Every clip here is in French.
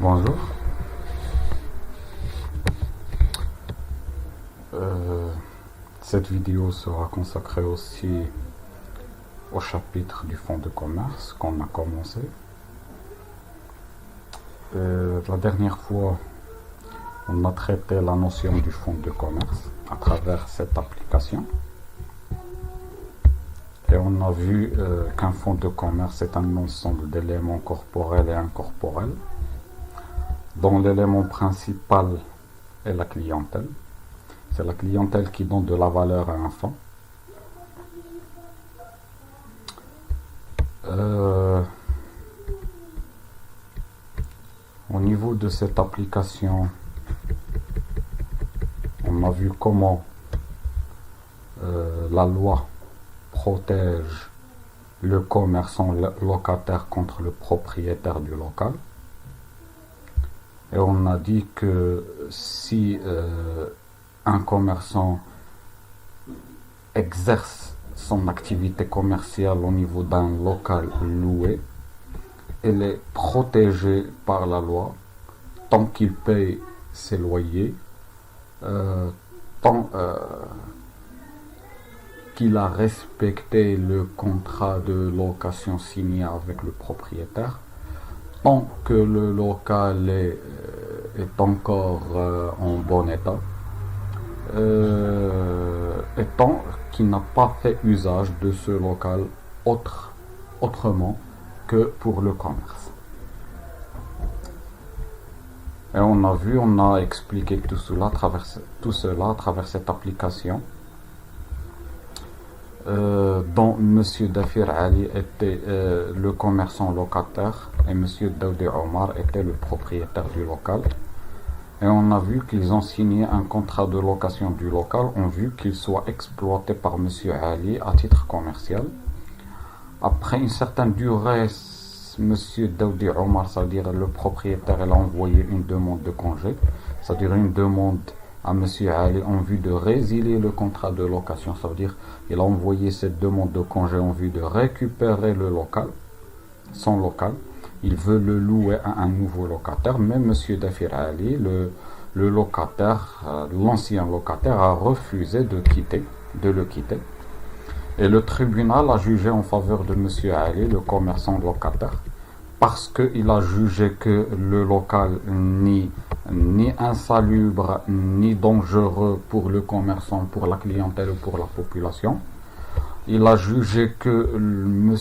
Bonjour. Euh, cette vidéo sera consacrée aussi au chapitre du fonds de commerce qu'on a commencé. La dernière fois, on a traité la notion du fonds de commerce à travers cette application. Et on a vu qu'un fonds de commerce est un ensemble d'éléments corporels et incorporels, dont l'élément principal est la clientèle. C'est la clientèle qui donne de la valeur à un fonds. Au niveau de cette application, on a vu comment la loi protège le commerçant locataire contre le propriétaire du local. Et on a dit que si un commerçant exerce son activité commerciale au niveau d'un local loué, elle est protégée par la loi tant qu'il paye ses loyers, tant qu'il a respecté le contrat de location signé avec le propriétaire, tant que le local est encore en bon état, et tant qu'il n'a pas fait usage de ce local autrement que pour le commerce. Et on a expliqué tout cela à travers cette application, dont M. Dafir Ali était le commerçant locataire et M. Daoudi Omar était le propriétaire du local. Et on a vu qu'ils ont signé un contrat de location du local en vue qu'il soit exploité par M. Ali à titre commercial. Après une certaine durée, M. Daoudi Omar, c'est-à-dire le propriétaire, il a envoyé une demande de congé, c'est-à-dire une demande à M. Ali en vue de résilier le contrat de location, ça veut dire qu'il a envoyé cette demande de congé en vue de récupérer le local, son local. Il veut le louer à un nouveau locataire, mais M. Dafir Ali, le locataire, l'ancien locataire, a refusé de le quitter. Et le tribunal a jugé en faveur de M. Ali, le commerçant locataire, parce qu'il a jugé que le local ni insalubre, ni dangereux pour le commerçant, pour la clientèle ou pour la population. Il a jugé que M.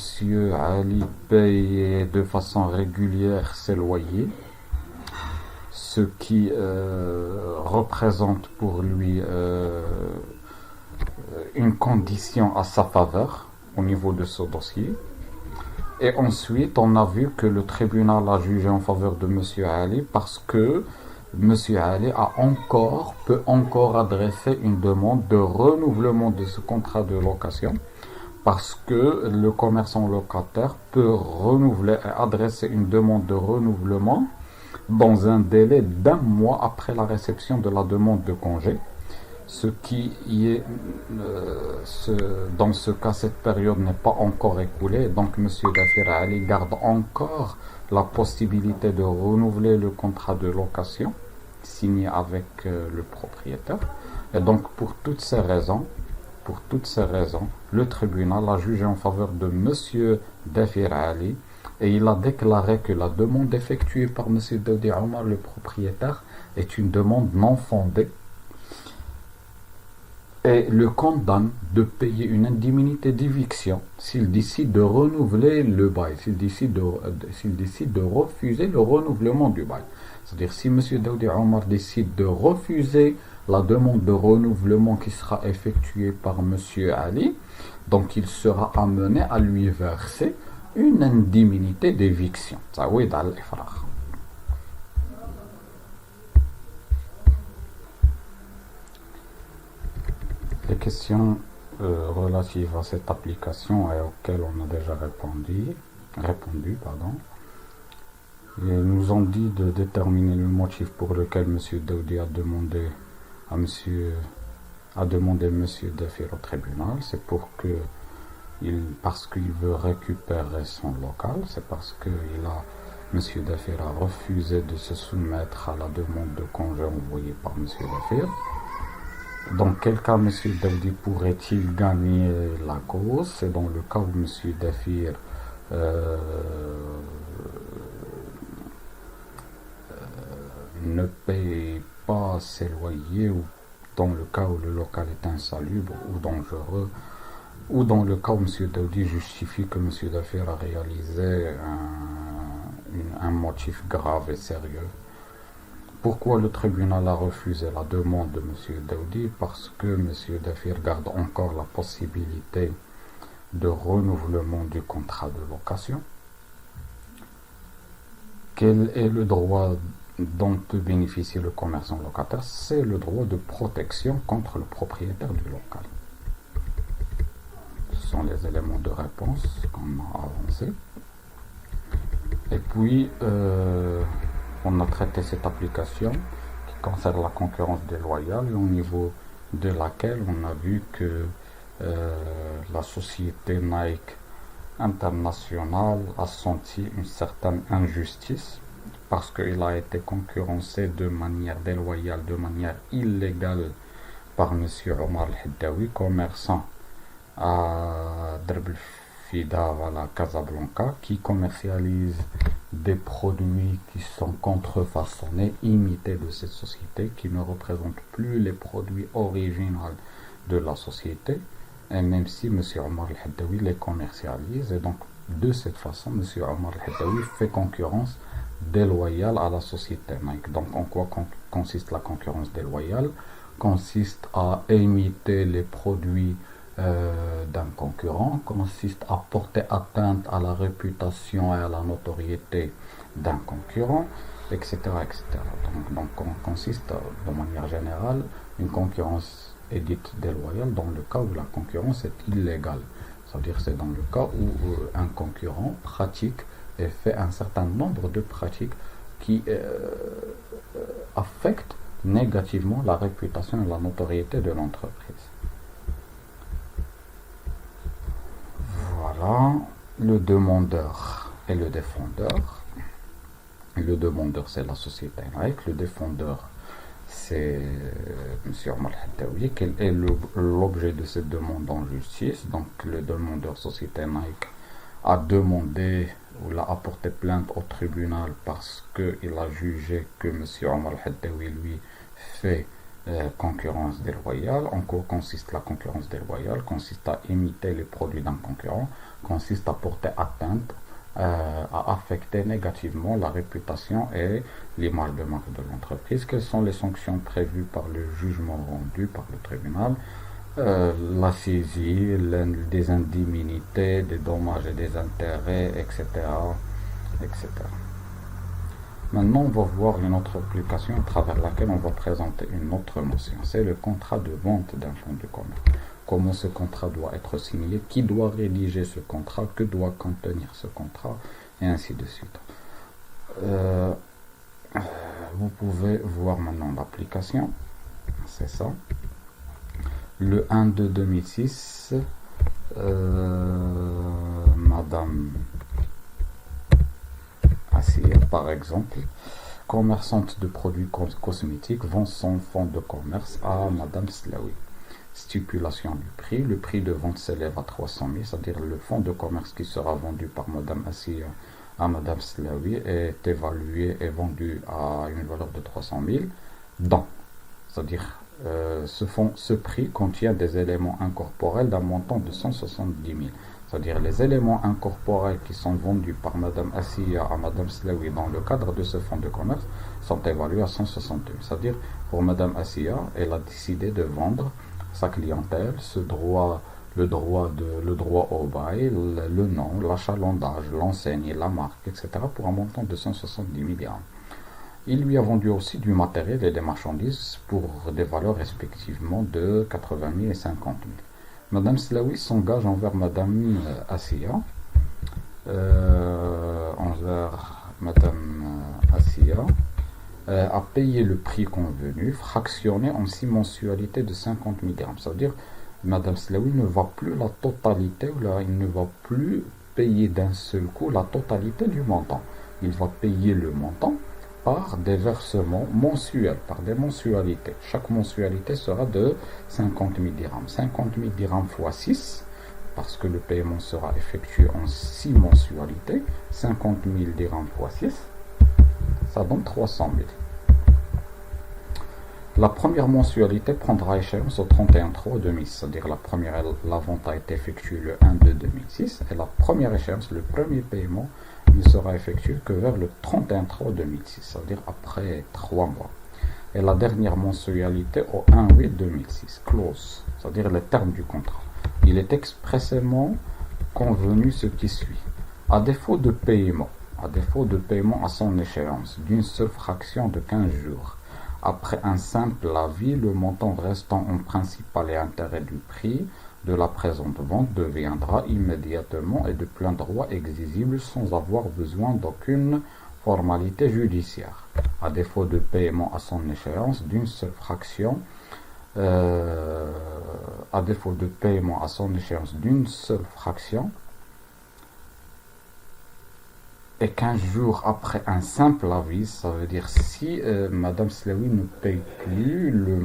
Ali payait de façon régulière ses loyers, ce qui représente pour lui une condition à sa faveur au niveau de ce dossier. Et ensuite, on a vu que le tribunal a jugé en faveur de M. Ali parce que M. Ali peut encore adresser une demande de renouvellement de ce contrat de location, parce que le commerçant locataire peut adresser une demande de renouvellement dans un délai d'1 mois après la réception de la demande de congé. Dans ce cas, cette période n'est pas encore écoulée, donc M. Dafir Ali garde encore la possibilité de renouveler le contrat de location signé avec le propriétaire. Et donc, pour toutes ces raisons, le tribunal a jugé en faveur de M. Dafir Ali et il a déclaré que la demande effectuée par M. Daoudi Omar, le propriétaire, est une demande non fondée et le condamne de payer une indemnité d'éviction s'il décide de renouveler le bail, s'il décide de refuser le renouvellement du bail. C'est-à-dire si M. Daoudi Omar décide de refuser la demande de renouvellement qui sera effectuée par M. Ali, donc il sera amené à lui verser une indemnité d'éviction. Zawid al-Ifrar. Les questions relatives à cette application et auxquelles on a déjà répondu, ils nous ont dit de déterminer le motif pour lequel M. Daoudi a demandé M. Dafir au tribunal. C'est parce qu'il veut récupérer son local, c'est parce qu'il a Monsieur Dafir a refusé de se soumettre à la demande de congé envoyée par Monsieur Dafir. Dans quel cas Monsieur Daoudi pourrait-il gagner la cause? C'est dans le cas où Monsieur Dafir ne paye pas ses loyers, ou dans le cas où le local est insalubre ou dangereux, ou dans le cas où M. Daoudi justifie que M. Dafir a réalisé un motif grave et sérieux. Pourquoi le tribunal a refusé la demande de M. Daoudi? Parce que M. Dafir garde encore la possibilité de renouvellement du contrat de location. Quel est le droit dont peut bénéficier le commerçant locataire? C'est le droit de protection contre le propriétaire du local. Ce sont les éléments de réponse qu'on a avancés. Et puis, on a traité cette application qui concerne la concurrence déloyale, et au niveau de laquelle on a vu que la société Nike internationale a senti une certaine injustice parce qu'il a été concurrencé de manière déloyale, de manière illégale par M. Omar Al-Haddawi, commerçant à Drb el-Fida, à Casablanca, qui commercialise des produits qui sont contrefaçonnés, imités de cette société, qui ne représentent plus les produits originaux de la société, et même si M. Omar Al-Haddawi les commercialise, et donc de cette façon, M. Omar Al-Haddawi fait concurrence déloyale à la société Nike. Donc en quoi consiste la concurrence déloyale? Consiste à imiter les produits d'un concurrent, consiste à porter atteinte à la réputation et à la notoriété d'un concurrent, etc. etc. Donc consiste de manière générale, une concurrence est dite déloyale dans le cas où la concurrence est illégale. C'est-à-dire c'est dans le cas où un concurrent pratique et fait un certain nombre de pratiques qui affectent négativement la réputation et la notoriété de l'entreprise. Voilà, le demandeur et le défendeur. Le demandeur, c'est la société Nike. Le défendeur, c'est M. Omar Al-Haddawi. Quel est l'objet de cette demande en justice? Donc, le demandeur, société Nike, a demandé ou l'a apporté plainte au tribunal parce qu'il a jugé que M. Omar Al-Haddawi, lui, fait concurrence déloyale. En quoi consiste la concurrence déloyale? Consiste à imiter les produits d'un concurrent, consiste à porter atteinte, à affecter négativement la réputation et l'image de marque de l'entreprise. Quelles sont les sanctions prévues par le jugement rendu par le tribunal? La saisie, des indemnités, des dommages et des intérêts, etc., etc. Maintenant, on va voir une autre application à travers laquelle on va présenter une autre notion. C'est le contrat de vente d'un fonds de commerce. Comment ce contrat doit être signé, qui doit rédiger ce contrat, que doit contenir ce contrat, et ainsi de suite. Vous pouvez voir maintenant l'application. C'est ça. Le 1 de 2006, Madame Assia, par exemple, commerçante de produits cosmétiques, vend son fonds de commerce à Madame Slaoui. Stipulation du prix. Le prix de vente s'élève à 300 000, c'est-à-dire le fonds de commerce qui sera vendu par Madame Assia à Madame Slaoui est évalué et vendu à une valeur de 300 000 dont, c'est-à-dire ce prix contient des éléments incorporels d'un montant de 170 000. C'est-à-dire les éléments incorporels qui sont vendus par Madame Assia à Madame Slaoui dans le cadre de ce fonds de commerce sont évalués à 160 000. C'est-à-dire pour Madame Assia, elle a décidé de vendre sa clientèle, le droit au bail, le nom, l'achalandage, l'enseigne, la marque, etc. pour un montant de 170 000 dirhams. Il lui a vendu aussi du matériel et des marchandises pour des valeurs respectivement de 80 000 et 50 000. Madame Slaoui s'engage envers Madame Assia, à payer le prix convenu, fractionné en 6 mensualités de 50 000 dirhams. Ça veut dire Madame Slaoui ne va plus la totalité, il ne va plus payer d'un seul coup la totalité du montant. il va payer le montant par des versements mensuels, par des mensualités. Chaque mensualité sera de 50 000 dirhams. 50 000 dirhams fois 6, parce que le paiement sera effectué en 6 mensualités. 50 000 dirhams fois 6, ça donne 300 000. La première mensualité prendra échéance au 31/3/2006, c'est-à-dire la vente a été effectuée le 1/2/2006 et la première échéance, le premier paiement, ne sera effectué que vers le 31/3/2006, c'est-à-dire après 3 mois. Et la dernière mensualité au 1/8/2006, close, c'est-à-dire les termes du contrat. Il est expressément convenu ce qui suit. À défaut de paiement à son échéance d'une seule fraction de 15 jours, après un simple avis, le montant restant en principal et intérêt du prix de la présente vente deviendra immédiatement et de plein droit exigible sans avoir besoin d'aucune formalité judiciaire. À défaut de paiement à son échéance d'une seule fraction, et 15 jours après un simple avis, ça veut dire si Madame Slaoui ne paye plus une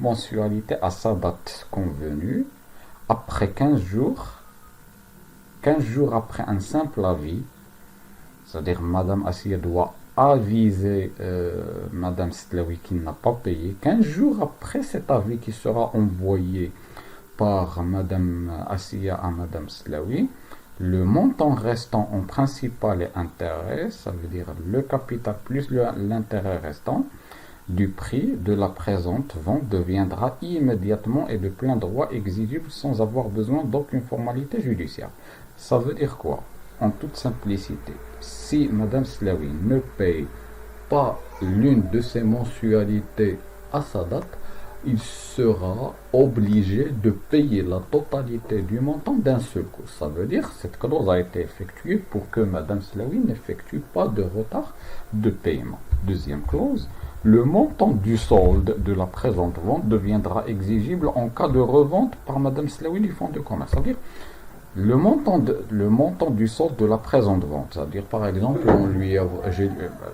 mensualité à sa date convenue, après 15 jours après un simple avis, c'est-à-dire Madame Assia doit aviser Madame Slaoui qui n'a pas payé, 15 jours après cet avis qui sera envoyé par Madame Assia à Madame Slaoui, le montant restant en principal et intérêt, ça veut dire le capital plus l'intérêt restant, du prix de la présente vente deviendra immédiatement et de plein droit exigible sans avoir besoin d'aucune formalité judiciaire. Ça veut dire quoi? En toute simplicité, si Madame Slaoui ne paye pas l'une de ses mensualités à sa date, il sera obligé de payer la totalité du montant d'un seul coup. Ça veut dire que cette clause a été effectuée pour que Madame Slaoui n'effectue pas de retard de paiement. Deuxième clause, le montant du solde de la présente vente deviendra exigible en cas de revente par Madame Slaoui du fonds de commerce. C'est-à-dire le montant du solde de la présente vente. C'est-à-dire par exemple,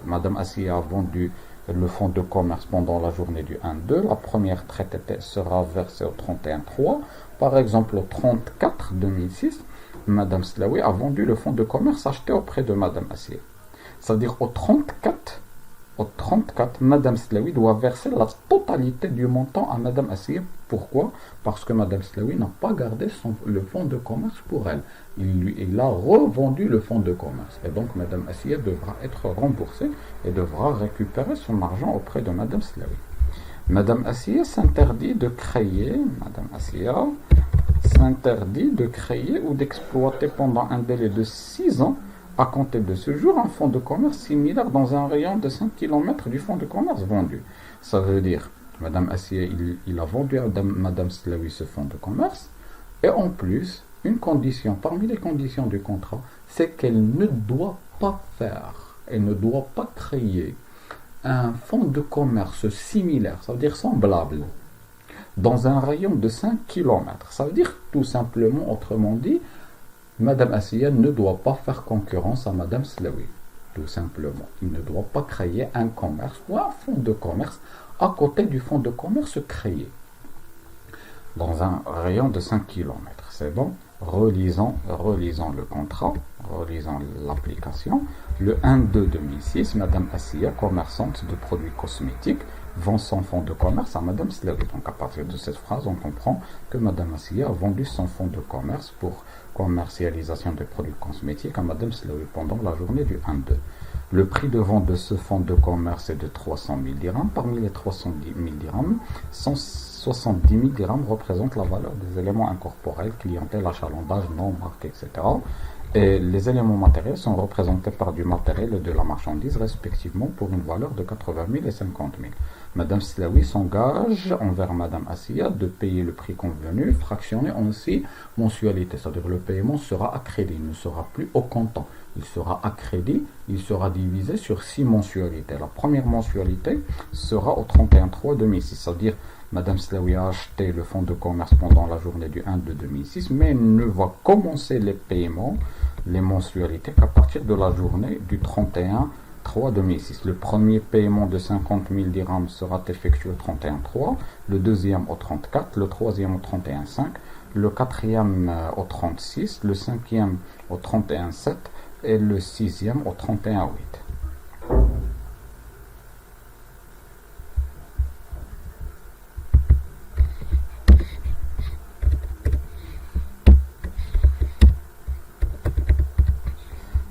Madame Assia a vendu le fonds de commerce pendant la journée du 1-2, la première traite sera versée au 31/3. Par exemple, au 34/2006, Madame Slaoui a vendu le fonds de commerce acheté auprès de Madame Assia. C'est-à-dire au 34, Madame Slaoui doit verser la totalité du montant à Madame Assia. Pourquoi? Parce que Madame Slaoui n'a pas gardé le fonds de commerce pour elle. Il a revendu le fonds de commerce. Et donc Madame Assia devra être remboursée et devra récupérer son argent auprès de Madame Slaoui. Madame Assia s'interdit de créer ou d'exploiter pendant un délai de 6 ans à compter de ce jour un fonds de commerce similaire dans un rayon de 5 km du fonds de commerce vendu. Ça veut dire, Madame Assia, il a vendu à Madame Slaoui ce fonds de commerce, et en plus, une condition, parmi les conditions du contrat, c'est qu'elle ne doit pas créer un fonds de commerce similaire, ça veut dire semblable, dans un rayon de 5 km. Ça veut dire tout simplement, autrement dit, Madame Assia ne doit pas faire concurrence à Madame Slaoui. Tout simplement. Il ne doit pas créer un commerce ou un fonds de commerce à côté du fonds de commerce créé. Dans un rayon de 5 km. C'est bon? Relisons le contrat, relisons l'application. Le 1-2-2006, Madame Assia, commerçante de produits cosmétiques, vend son fonds de commerce à Madame Slaoui. Donc à partir de cette phrase, on comprend que Madame Assia a vendu son fonds de commerce pour commercialisation des produits cosmétiques à Madame Slaoui pendant la journée du 1-2. Le prix de vente de ce fonds de commerce est de 300 000 dirhams. Parmi les 310 000 dirhams, 170 000 dirhams représentent la valeur des éléments incorporels, clientèle, achalandage, nom, marque, etc. Et les éléments matériels sont représentés par du matériel et de la marchandise respectivement pour une valeur de 80 000 et 50 000. Madame Slaoui s'engage envers Madame Assia de payer le prix convenu, fractionné en 6 mensualités. C'est-à-dire le paiement sera à crédit, il ne sera plus au comptant. Il sera à crédit, il sera divisé sur 6 mensualités. La première mensualité sera au 31/3/2006, c'est-à-dire Madame Slaoui a acheté le fonds de commerce pendant la journée du 1-2-2006, mais ne va commencer les paiements les mensualités qu'à partir de la journée du 31/3/2006. Le premier paiement de 50 000 dirhams sera effectué au 31/3, le deuxième au 34, le troisième au 31/5, le quatrième au 36, le cinquième au 31/7 et le sixième au 31/8.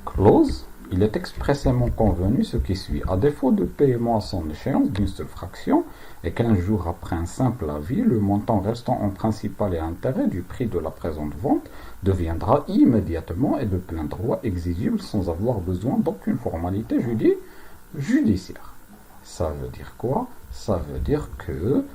Clause, il est expressément convenu ce qui suit. À défaut de paiement à son échéance d'une seule fraction et 15 jours après un simple avis, le montant restant en principal et intérêt du prix de la présente vente deviendra immédiatement et de plein droit exigible sans avoir besoin d'aucune formalité judiciaire. Ça veut dire quoi? Ça veut dire que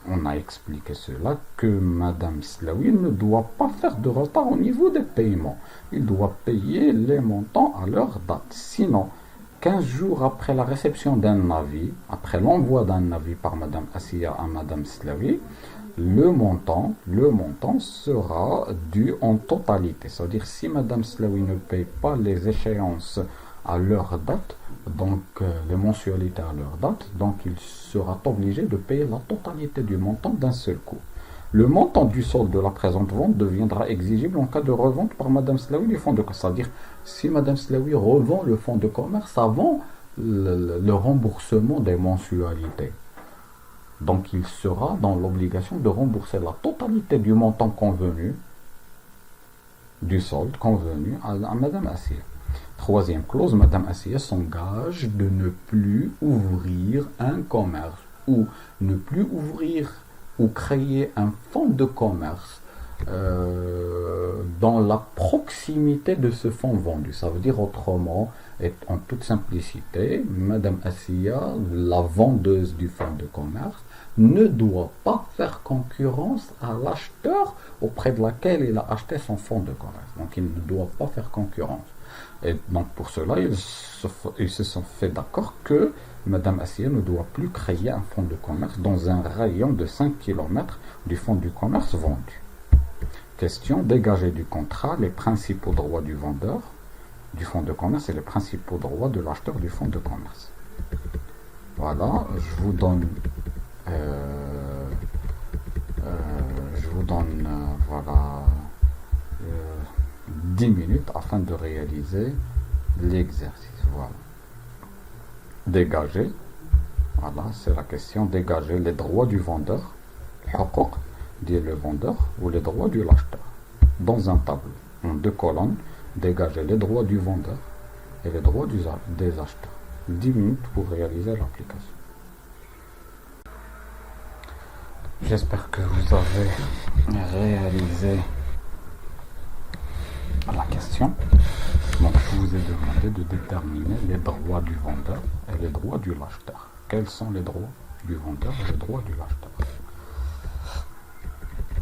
on a expliqué cela, que Madame Slaoui ne doit pas faire de retard au niveau des paiements. Il doit payer les montants à leur date. Sinon, 15 jours après la réception d'un avis, après l'envoi d'un avis par Madame Assia à Madame Slaoui, le montant sera dû en totalité. C'est-à-dire, si Madame Slaoui ne paye pas les échéances à leur date, donc les mensualités à leur date, donc il sera obligé de payer la totalité du montant d'un seul coup. Le montant du solde de la présente vente deviendra exigible en cas de revente par Madame Slaoui du fonds de commerce. C'est-à-dire, si Madame Slaoui revend le fonds de commerce avant le remboursement des mensualités, donc il sera dans l'obligation de rembourser la totalité du montant convenu, du solde convenu à Madame Assia. Troisième clause, Madame Assia s'engage de ne plus ouvrir un commerce ou ne plus ouvrir ou créer un fonds de commerce dans la proximité de ce fonds vendu. Ça veut dire autrement, et en toute simplicité, Madame Assia, la vendeuse du fonds de commerce, ne doit pas faire concurrence à l'acheteur auprès de laquelle il a acheté son fonds de commerce. Donc il ne doit pas faire concurrence. Et donc pour cela, ils se sont fait d'accord que Madame Assia ne doit plus créer un fonds de commerce dans un rayon de 5 km du fonds du commerce vendu. Question, dégager du contrat les principaux droits du vendeur du fonds de commerce et les principaux droits de l'acheteur du fonds de commerce. Voilà, je vous donne voilà 10 minutes afin de réaliser l'exercice. Voilà. Dégager, voilà, c'est la question, dégager les droits du vendeur, huquq, dit le vendeur, ou les droits de l'acheteur. Dans un tableau, en 2 colonnes, dégager les droits du vendeur et les droits des acheteurs. 10 minutes pour réaliser l'application. J'espère que vous avez réalisé la question. Donc je vous ai demandé de déterminer les droits du vendeur et les droits de l'acheteur. Quels sont les droits du vendeur et les droits de l'acheteur?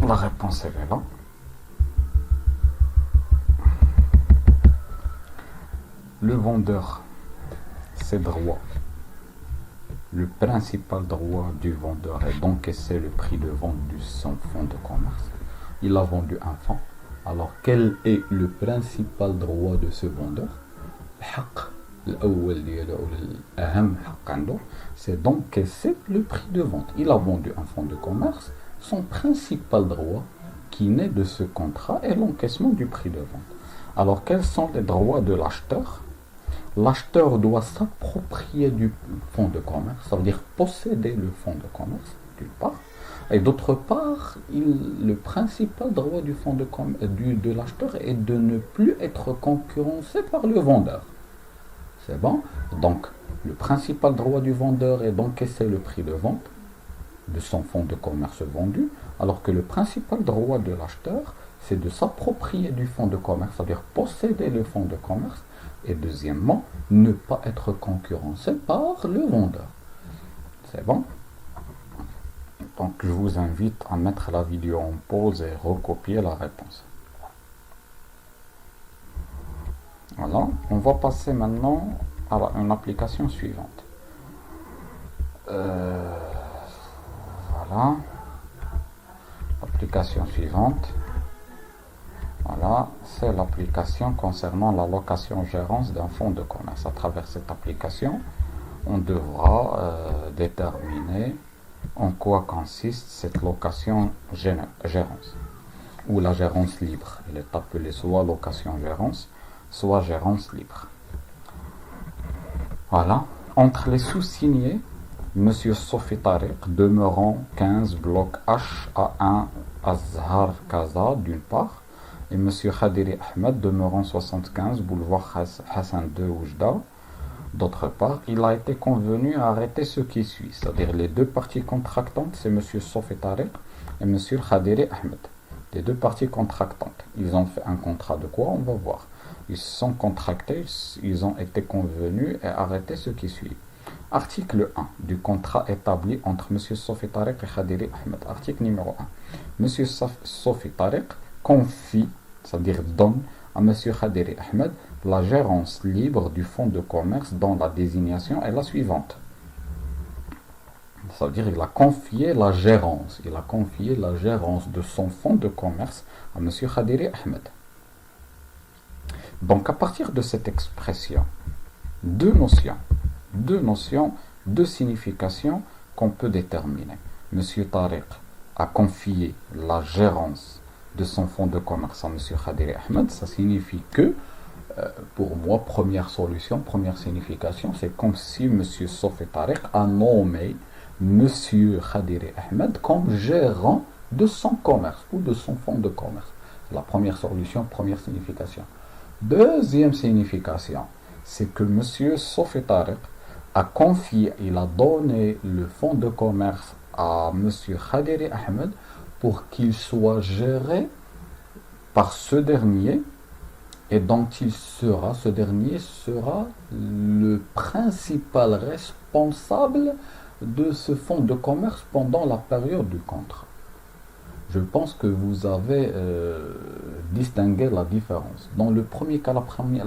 La réponse est là. Le vendeur, ses droits. Le principal droit du vendeur est d'encaisser le prix de vente de son fonds de commerce. Il a vendu un fonds. Alors, quel est le principal droit de ce vendeur? C'est d'encaisser le prix de vente. Il a vendu un fonds de commerce. Son principal droit qui naît de ce contrat est l'encaissement du prix de vente. Alors, quels sont les droits de l'acheteur? L'acheteur doit s'approprier du fonds de commerce, ça veut dire posséder le fonds de commerce, d'une part. Et d'autre part, le principal droit du fonds de l'acheteur est de ne plus être concurrencé par le vendeur. C'est bon? Donc, le principal droit du vendeur est d'encaisser le prix de vente de son fonds de commerce vendu, alors que le principal droit de l'acheteur, c'est de s'approprier du fonds de commerce, c'est-à-dire posséder le fonds de commerce, et deuxièmement, ne pas être concurrencé par le vendeur. C'est bon? Donc je vous invite à mettre la vidéo en pause et recopier la réponse. Voilà, on va passer maintenant à une application suivante. Voilà, l'application suivante. Voilà, c'est l'application concernant la location-gérance d'un fonds de commerce. À travers cette application, on devra déterminer en quoi consiste cette location-gérance ou la gérance libre. Elle est appelée soit location-gérance, soit gérance libre. Voilà. Entre les sous-signés, M. Sofi Tariq, demeurant 15 bloc H à 1 Azhar Kaza d'une part, et M. Khadiri Ahmed, demeurant 75 boulevard Hassan II Oujda d'autre part, il a été convenu à arrêter ce qui suit, c'est-à-dire les deux parties contractantes, c'est M. Sofi Tariq et M. Khadiri Ahmed. Les deux parties contractantes. Ils ont fait un contrat de quoi? On va voir. Ils se sont contractés, ils ont été convenus et arrêté ce qui suit. Article 1 du contrat établi entre M. Sofi Tariq et Khadiri Ahmed. Article numéro 1. M. Sofi Tariq confie, c'est-à-dire donne à M. Khadiri Ahmed la gérance libre du fonds de commerce dont la désignation est la suivante. C'est-à-dire qu'il a confié la gérance. Il a confié la gérance de son fonds de commerce à M. Khadiri Ahmed. Donc à partir de cette expression, deux notions, deux significations qu'on peut déterminer. M. Tariq a confié la gérance de son fonds de commerce à M. Khadiri Ahmed. Ça signifie que, pour moi, première solution, première signification, c'est comme si M. Sofi Tariq a nommé M. Khadiri Ahmed comme gérant de son commerce ou de son fonds de commerce. C'est la première solution, première signification. Deuxième signification, c'est que M. Sofi Tariq a confié, il a donné le fonds de commerce à M. Khadiri Ahmed pour qu'il soit géré par ce dernier et dont ce dernier sera le principal responsable de ce fonds de commerce pendant la période du contrat. Je pense que vous avez distingué la différence. Dans le premier cas, la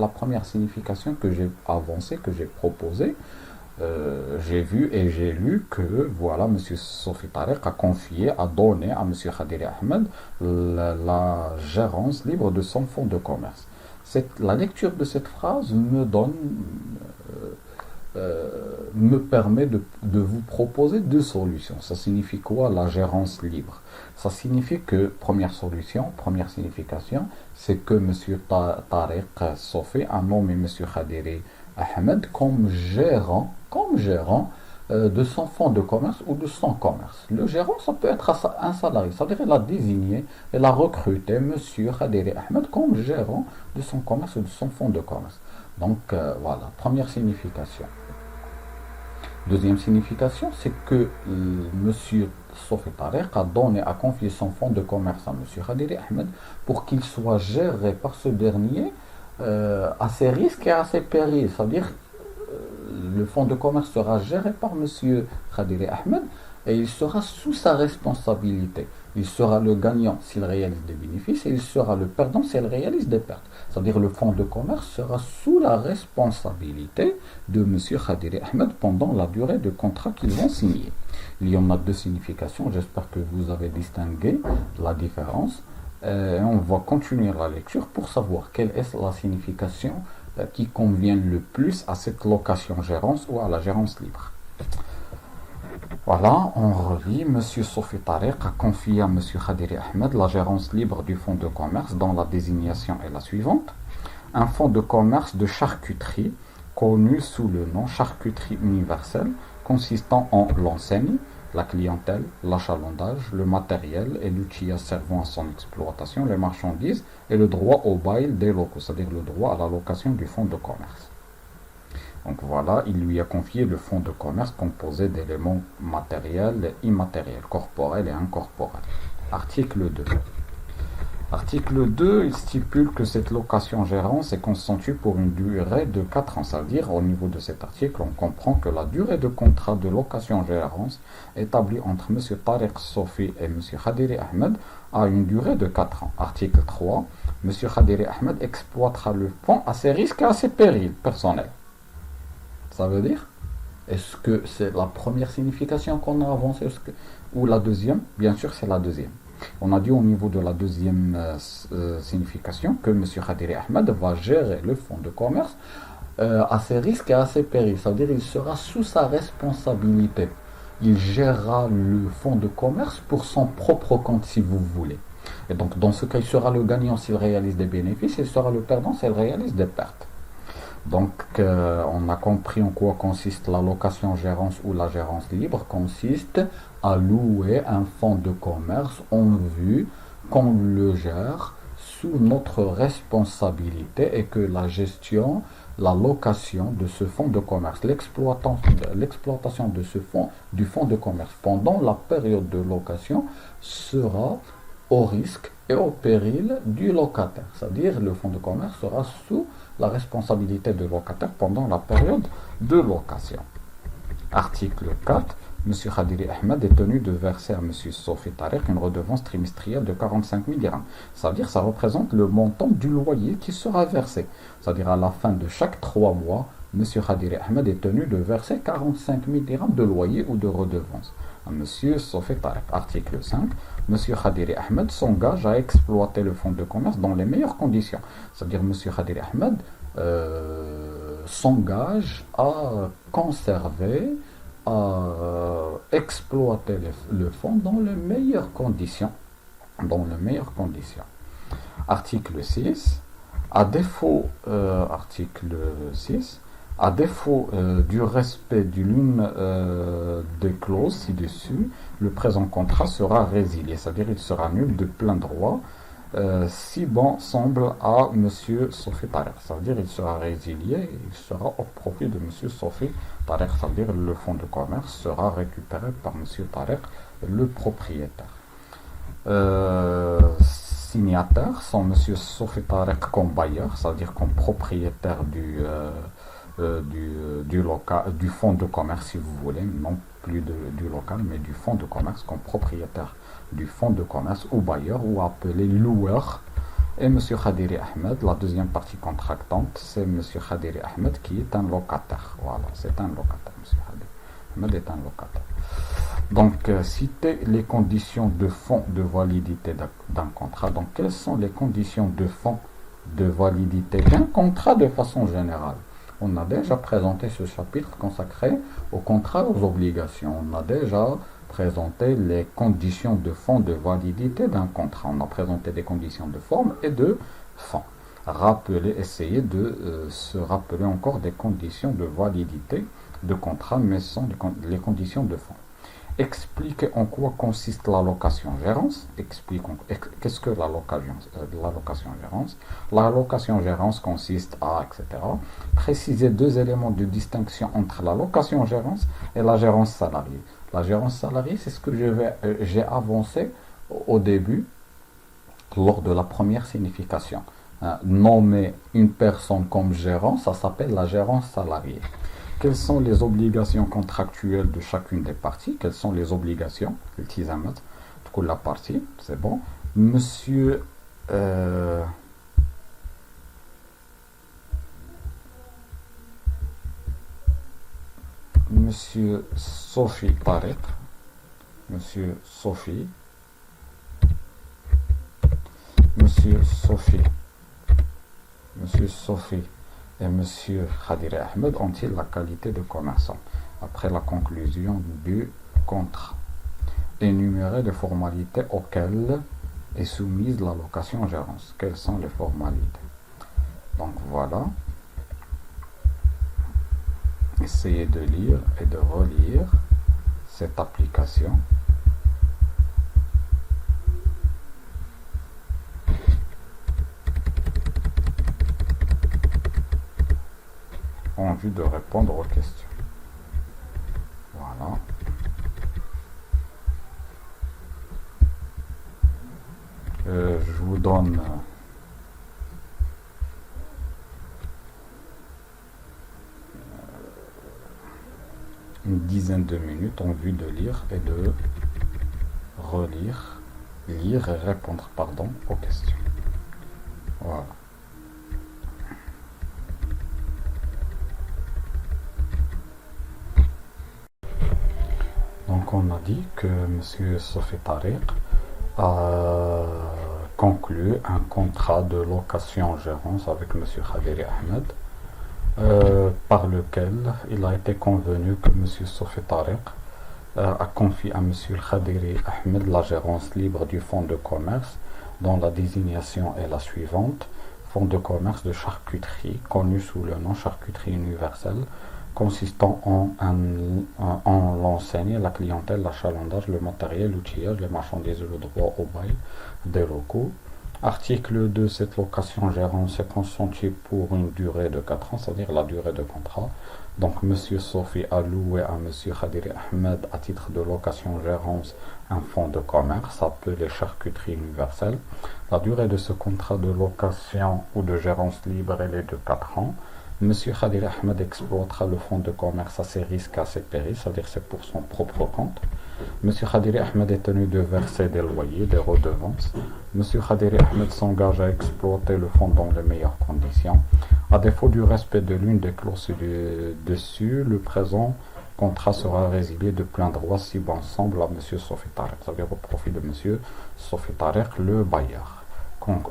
première signification que j'ai avancée, que j'ai proposée, j'ai vu et j'ai lu que voilà, M. Sofi Tariq a confié, a donné à M. Khadiri Ahmed la gérance libre de son fonds de commerce. La lecture de cette phrase me permet de vous proposer deux solutions. Ça signifie quoi, la gérance libre? Ça signifie que, première solution, première signification, c'est que M. Tariq Sofi a nommé M. Khadiri Ahmed comme gérant de son fonds de commerce ou de son commerce. Le gérant, ça peut être un salarié, c'est-à-dire il a désigné, il a recruté M. Khadiri Ahmed comme gérant de son commerce ou de son fonds de commerce. Donc voilà, première signification. Deuxième signification, c'est que M. Sofi Tariq a confié son fonds de commerce à M. Khadiri Ahmed pour qu'il soit géré par ce dernier à ses risques et à ses périls. C'est-à-dire le fonds de commerce sera géré par M. Khadiri Ahmed et il sera sous sa responsabilité. Il sera le gagnant s'il réalise des bénéfices et il sera le perdant s'il réalise des pertes. C'est-à-dire le fonds de commerce sera sous la responsabilité de M. Khadiri Ahmed pendant la durée de contrat qu'ils vont signer. Il y en a deux significations, j'espère que vous avez distingué la différence. On va continuer la lecture pour savoir quelle est la signification qui convient le plus à cette location-gérance ou à la gérance libre. Voilà, on relit. M. Sofi Tariq a confié à M. Khadiri Ahmed la gérance libre du fonds de commerce dont la désignation est la suivante. Un fonds de commerce de charcuterie connu sous le nom charcuterie universelle consistant en l'enseigne, la clientèle, l'achalandage, le matériel et l'outillage servant à son exploitation, les marchandises et le droit au bail des locaux, c'est-à-dire le droit à la location du fonds de commerce. Donc voilà, il lui a confié le fonds de commerce composé d'éléments matériels et immatériels, corporels et incorporels. Article 2. Article 2, il stipule que cette location-gérance est constituée pour une durée de 4 ans. C'est-à-dire, au niveau de cet article, on comprend que la durée de contrat de location-gérance établie entre M. Tariq Sofi et M. Khadiri Ahmed a une durée de 4 ans. Article 3, M. Khadiri Ahmed exploitera le fonds à ses risques et à ses périls personnels. Ça veut dire, est-ce que c'est la première signification qu'on a avancée ou la deuxième? Bien sûr, c'est la deuxième. On a dit au niveau de la deuxième signification que M. Khadiri Ahmed va gérer le fonds de commerce à ses risques et à ses périls. C'est-à-dire qu'il sera sous sa responsabilité. Il gérera le fonds de commerce pour son propre compte, si vous voulez. Et donc, dans ce cas, il sera le gagnant s'il réalise des bénéfices, et il sera le perdant s'il réalise des pertes. Donc, on a compris en quoi consiste la location-gérance ou la gérance libre. Consiste à louer un fonds de commerce en vue qu'on le gère sous notre responsabilité et que la gestion, la location de ce fonds de commerce, l'exploitation de ce fonds, du fonds de commerce pendant la période de location sera au risque et au péril du locataire. C'est-à-dire le fonds de commerce sera sous la responsabilité du locataire pendant la période de location. Article 4. M. Khadiri Ahmed est tenu de verser à M. Sofi Tariq une redevance trimestrielle de 45 000 dirhams. C'est-à-dire ça représente le montant du loyer qui sera versé. C'est-à-dire à la fin de chaque 3 mois, M. Khadiri Ahmed est tenu de verser 45 000 dirhams de loyer ou de redevance à M. Sofi Tariq. Article 5. M. Khadiri Ahmed s'engage à exploiter le fonds de commerce dans les meilleures conditions. C'est-à-dire M. Khadiri Ahmed s'engage à conserver, à exploiter le fonds dans les meilleures conditions. Article 6. Article 6. À défaut du respect de l'une des clauses ci-dessus, le présent contrat sera résilié, c'est-à-dire il sera nul de plein droit si bon semble à M. Sofi Tariq. C'est-à-dire il sera résilié, il sera au profit de M. Sofi Tariq, c'est-à-dire le fonds de commerce sera récupéré par M. Tariq, le propriétaire. Signataires sont M. Sofi Tariq comme bailleur, c'est-à-dire comme propriétaire du fonds de commerce, si vous voulez, non plus du local, mais du fonds de commerce comme propriétaire du fonds de commerce ou bailleur ou appelé loueur. Et M. Khadiri Ahmed, la deuxième partie contractante, c'est M. Khadiri Ahmed qui est un locataire. Voilà, c'est un locataire. M. Khadiri Ahmed est un locataire. Donc, citer les conditions de fond de validité d'un contrat. Donc, quelles sont les conditions de fond de validité d'un contrat de façon générale? On a déjà présenté ce chapitre consacré au contrat, aux obligations. On a déjà présenté les conditions de fond de validité d'un contrat. On a présenté des conditions de forme et de fond. Essayez de se rappeler encore des conditions de validité de contrat, mais sans les conditions de fond. Expliquez en quoi consiste la location-gérance. Qu'est-ce que la location-gérance. La location-gérance consiste à, etc. Préciser 2 éléments de distinction entre la location-gérance et la gérance salariée. La gérance salariée, c'est ce que j'ai avancé au début, lors de la première signification. Nommer une personne comme gérant, ça s'appelle la gérance salariée. Quelles sont les obligations contractuelles de chacune des parties? Quelles sont les obligations? La partie, c'est bon. Monsieur Sofi Tariq, Monsieur Sofi et M. Khadiri Ahmed ont-ils la qualité de commerçant après la conclusion du contrat? Énumérer les formalités auxquelles est soumise la location-gérance. Quelles sont les formalités? Donc voilà. Essayez de lire et de relire cette application. En vue de répondre aux questions. Voilà. Je vous donne une dizaine de minutes en vue de lire et de relire, lire et répondre, aux questions. Voilà. Donc on a dit que M. Sofi Tariq a conclu un contrat de location-gérance avec M. Khadiri Ahmed, par lequel il a été convenu que M. Sofi Tariq a confié à M. Khadiri Ahmed la gérance libre du fonds de commerce, dont la désignation est la suivante: fonds de commerce de charcuterie, connu sous le nom charcuterie universelle, consistant en l'enseigne, la clientèle, l'achalandage, le matériel, l'outillage, les marchandises, le droit au bail des locaux. Article 2, cette location-gérance est consentie pour une durée de 4 ans, c'est-à-dire la durée de contrat. Donc, M. Sofi a loué à M. Khadiri Ahmed, à titre de location-gérance, un fonds de commerce appelé charcuterie universelle. La durée de ce contrat de location ou de gérance libre est de 4 ans. M. Khadiri Ahmed exploitera le fonds de commerce à ses risques et à ses périls, c'est-à-dire c'est pour son propre compte. M. Khadiri Ahmed est tenu de verser des loyers, des redevances. M. Khadiri Ahmed s'engage à exploiter le fonds dans les meilleures conditions. À défaut du respect de l'une des clauses dessus, le présent contrat sera résilié de plein droit si bon semble à M. Sofi Tariq, c'est-à-dire au profit de M. Sofi Tariq, le bailleur.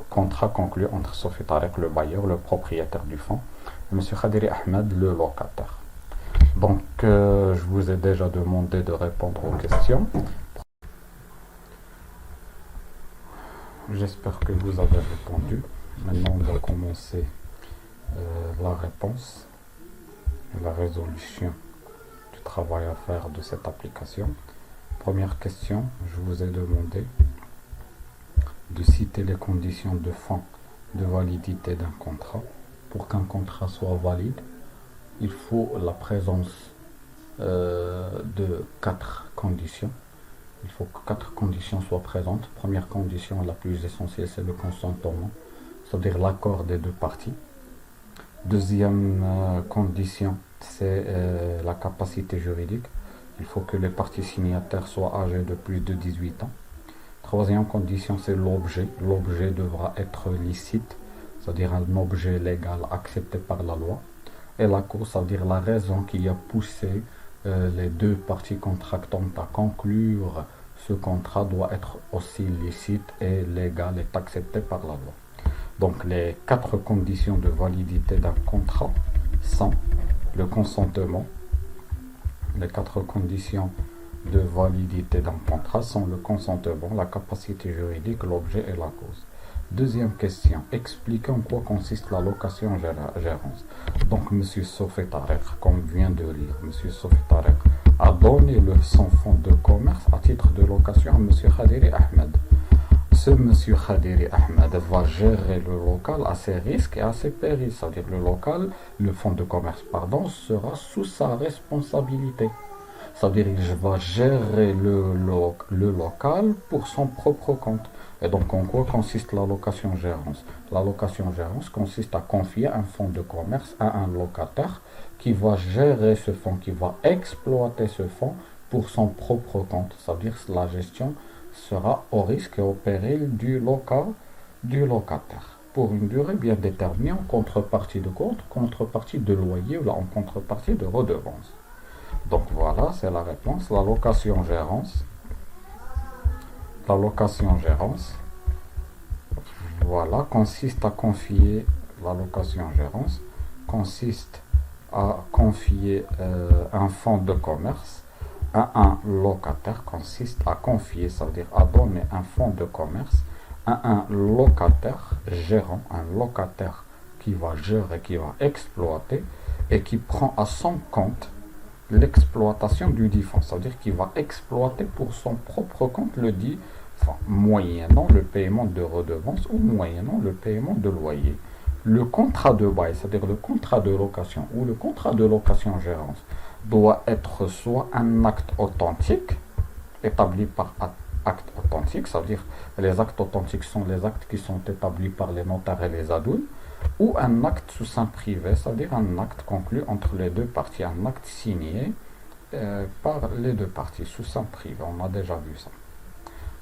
Contrat conclu entre Sofi Tariq, le bailleur, le propriétaire du fonds, et M. Khadiri Ahmed, le locataire. Donc, je vous ai déjà demandé de répondre aux questions. J'espère que vous avez répondu. Maintenant, on va commencer la réponse et la résolution du travail à faire de cette application. Première question, je vous ai demandé de citer les conditions de fin de validité d'un contrat. Pour qu'un contrat soit valide, il faut la présence de 4 conditions. Il faut que 4 conditions soient présentes. Première condition, la plus essentielle, c'est le consentement, c'est-à-dire l'accord des deux parties. Deuxième condition, c'est la capacité juridique. Il faut que les parties signataires soient âgées de plus de 18 ans. Troisième condition, c'est l'objet. L'objet devra être licite, c'est-à-dire un objet légal accepté par la loi. Et la cause, c'est-à-dire la raison qui a poussé les deux parties contractantes à conclure ce contrat doit être aussi licite et légal et accepté par la loi. Donc les 4 conditions de validité d'un contrat sont le consentement. Les 4 conditions de validité d'un contrat sont le consentement, la capacité juridique, l'objet et la cause. Deuxième question, expliquez en quoi consiste la location-gérance. Donc, M. Sofi Tariq, comme vient de lire, M. Sofi Tariq a donné son fonds de commerce à titre de location à M. Khadiri Ahmed. Ce M. Khadiri Ahmed va gérer le local à ses risques et à ses périls, c'est-à-dire le fonds de commerce, sera sous sa responsabilité. C'est-à-dire qu'il va gérer le local pour son propre compte. Et donc, en quoi consiste la location-gérance? La location-gérance consiste à confier un fonds de commerce à un locataire qui va gérer ce fonds, qui va exploiter ce fonds pour son propre compte. C'est-à-dire que la gestion sera au risque et au péril du locataire, pour une durée bien déterminée, en contrepartie de quoi? En contrepartie de loyer ou en contrepartie de redevance. Donc voilà, c'est la réponse. La location-gérance, voilà, consiste à confier un fonds de commerce à un locataire, ça veut dire à donner un fonds de commerce à un locataire gérant, un locataire qui va gérer, qui va exploiter et qui prend à son compte l'exploitation du dit fonds, c'est-à-dire qu'il va exploiter pour son propre compte le dit fonds, moyennant le paiement de redevances ou moyennant le paiement de loyer. Le contrat de bail, c'est-à-dire le contrat de location ou le contrat de location-gérance, doit être soit un acte authentique, établi par acte authentique, c'est-à-dire les actes authentiques sont les actes qui sont établis par les notaires et les adouls, ou un acte sous seing privé, c'est-à-dire un acte conclu entre les deux parties, un acte signé par les deux parties sous seing privé. On a déjà vu ça.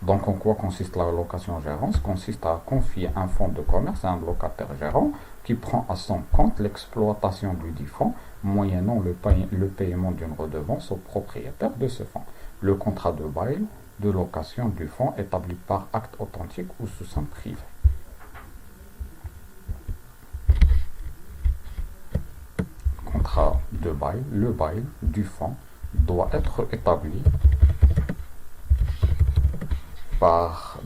Donc, en quoi consiste la location-gérance? Consiste à confier un fonds de commerce à un locataire gérant qui prend à son compte l'exploitation du dit fonds, moyennant le paiement d'une redevance au propriétaire de ce fonds. Le contrat de bail de location du fonds établi par acte authentique ou sous seing privé. Contrat de bail, le bail du fonds doit être établi par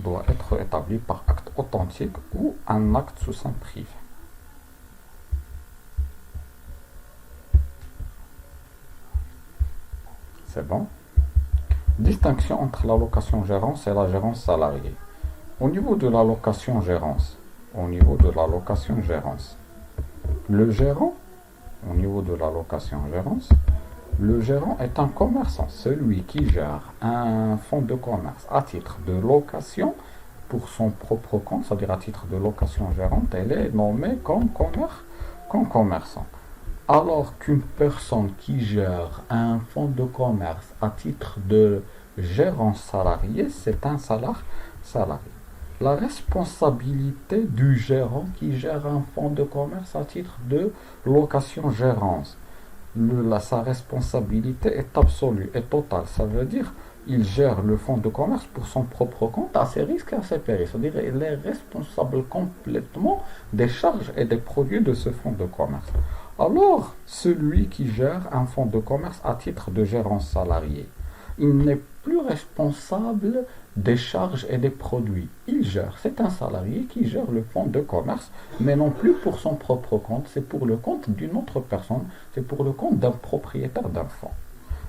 acte authentique ou un acte sous seing privé. C'est bon? Distinction entre la location-gérance et la gérance salariée. Au niveau de la location-gérance, le gérant, au niveau de la location-gérance, le gérant est un commerçant, celui qui gère un fonds de commerce à titre de location pour son propre compte, c'est-à-dire à titre de location gérante, elle est nommée comme commerçant. Alors qu'une personne qui gère un fonds de commerce à titre de gérant salarié, c'est un salarié. La responsabilité du gérant qui gère un fonds de commerce à titre de location-gérance, sa responsabilité est absolue et totale. Ça veut dire il gère le fonds de commerce pour son propre compte à ses risques et à ses périls. C'est-à-dire il est responsable complètement des charges et des produits de ce fonds de commerce. Alors, celui qui gère un fonds de commerce à titre de gérant salarié, il n'est plus responsable des charges et des produits. Il gère, c'est un salarié qui gère le fonds de commerce, mais non plus pour son propre compte, c'est pour le compte d'une autre personne, c'est pour le compte d'un propriétaire d'un fonds.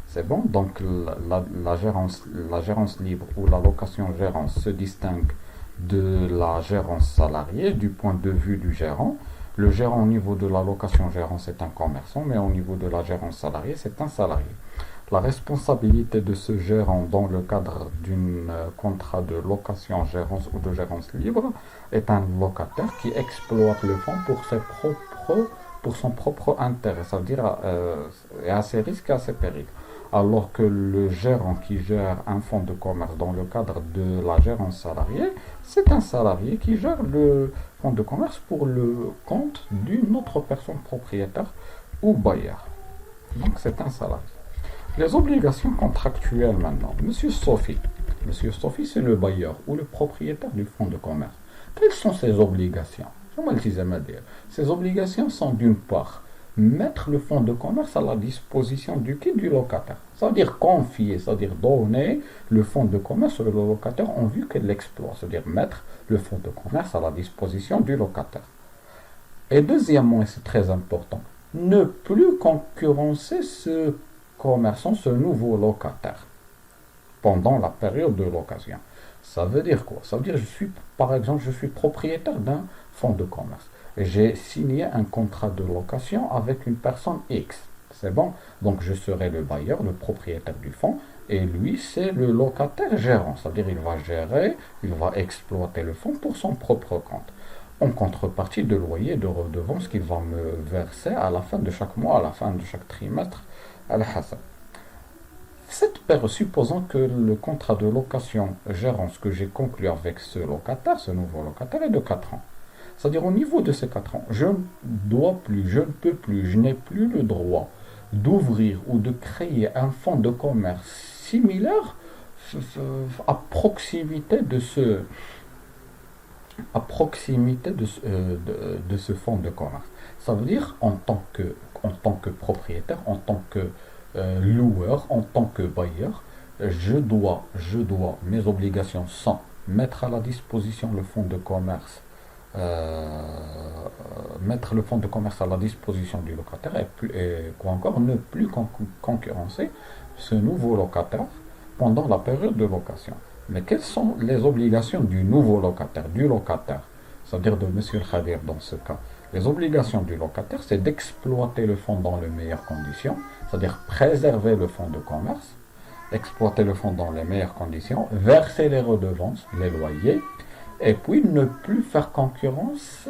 C'est bon, donc la gérance libre ou la location-gérance se distingue de la gérance salariée du point de vue du gérant. Le gérant au niveau de la location-gérance est un commerçant, mais au niveau de la gérance salariée, c'est un salarié. La responsabilité de ce gérant dans le cadre d'un contrat de location-gérance ou de gérance libre est un locataire qui exploite le fonds pour son propre intérêt, c'est-à-dire à ses risques et à ses périls. Alors que le gérant qui gère un fonds de commerce dans le cadre de la gérance salariée, c'est un salarié qui gère le fonds de commerce pour le compte d'une autre personne propriétaire ou bailleur. Donc c'est un salarié. Les obligations contractuelles maintenant. Monsieur Sophie, c'est le bailleur ou le propriétaire du fonds de commerce. Quelles sont ses obligations? Ces obligations sont d'une part mettre le fonds de commerce à la disposition du locataire. C'est-à-dire confier, c'est-à-dire donner le fonds de commerce au locataire en vue qu'il l'exploite. C'est-à-dire mettre le fonds de commerce à la disposition du locataire. Et deuxièmement, et c'est très important, ne plus concurrencer ce commerçant, ce nouveau locataire pendant la période de location. Ça veut dire quoi? Ça veut dire par exemple, je suis propriétaire d'un fonds de commerce. J'ai signé un contrat de location avec une personne X. C'est bon? Donc je serai le bailleur, le propriétaire du fonds, et lui c'est le locataire gérant. C'est-à-dire il va gérer, il va exploiter le fonds pour son propre compte. En contrepartie de loyer, de redevance qu'il va me verser à la fin de chaque mois, à la fin de chaque trimestre, à la Hassan. Cette période, supposons que le contrat de location-gérance que j'ai conclu avec ce locataire, ce nouveau locataire, est de 4 ans. C'est-à-dire au niveau de ces 4 ans, je ne peux plus, je n'ai plus le droit d'ouvrir ou de créer un fonds de commerce similaire à proximité de ce fonds de commerce. Ça veut dire en tant que propriétaire, en tant que loueur, en tant que bailleur, je dois, mes obligations sont mettre à la disposition le fonds de commerce, mettre le fonds de commerce à la disposition du locataire et quoi encore, ne plus concurrencer ce nouveau locataire pendant la période de location. Mais quelles sont les obligations du nouveau locataire, c'est-à-dire de M. Khadir dans ce cas? Les obligations du locataire, c'est d'exploiter le fonds dans les meilleures conditions, c'est-à-dire préserver le fonds de commerce, exploiter le fonds dans les meilleures conditions, verser les redevances, les loyers, et puis ne plus faire concurrence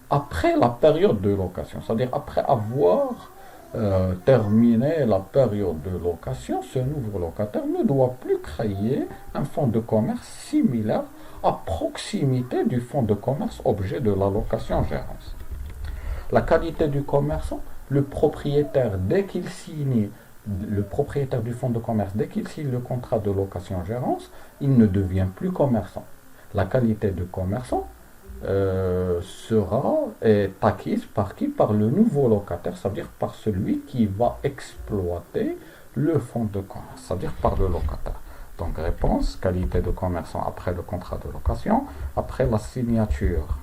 après la période de location, c'est-à-dire après avoir terminé la période de location, ce nouveau locataire ne doit plus créer un fonds de commerce similaire à proximité du fonds de commerce objet de la location-gérance. La qualité du commerçant, le propriétaire, dès qu'il signe le propriétaire du fonds de commerce, dès qu'il signe le contrat de location-gérance, il ne devient plus commerçant. La qualité de commerçant est acquise par qui? Par le nouveau locataire, c'est-à-dire par celui qui va exploiter le fonds de commerce, c'est-à-dire par le locataire. Donc réponse, qualité de commerçant après le contrat de location, après la signature.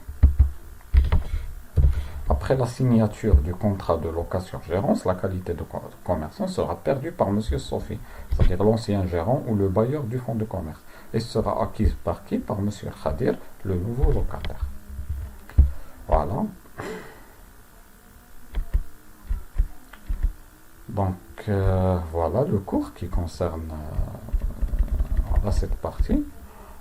Après la signature du contrat de location-gérance, la qualité de commerçant sera perdue par M. Sophie, c'est-à-dire l'ancien gérant ou le bailleur du fonds de commerce, et sera acquise par qui? Par M. Khadir, le nouveau locataire. Voilà. Donc voilà le cours qui concerne cette partie.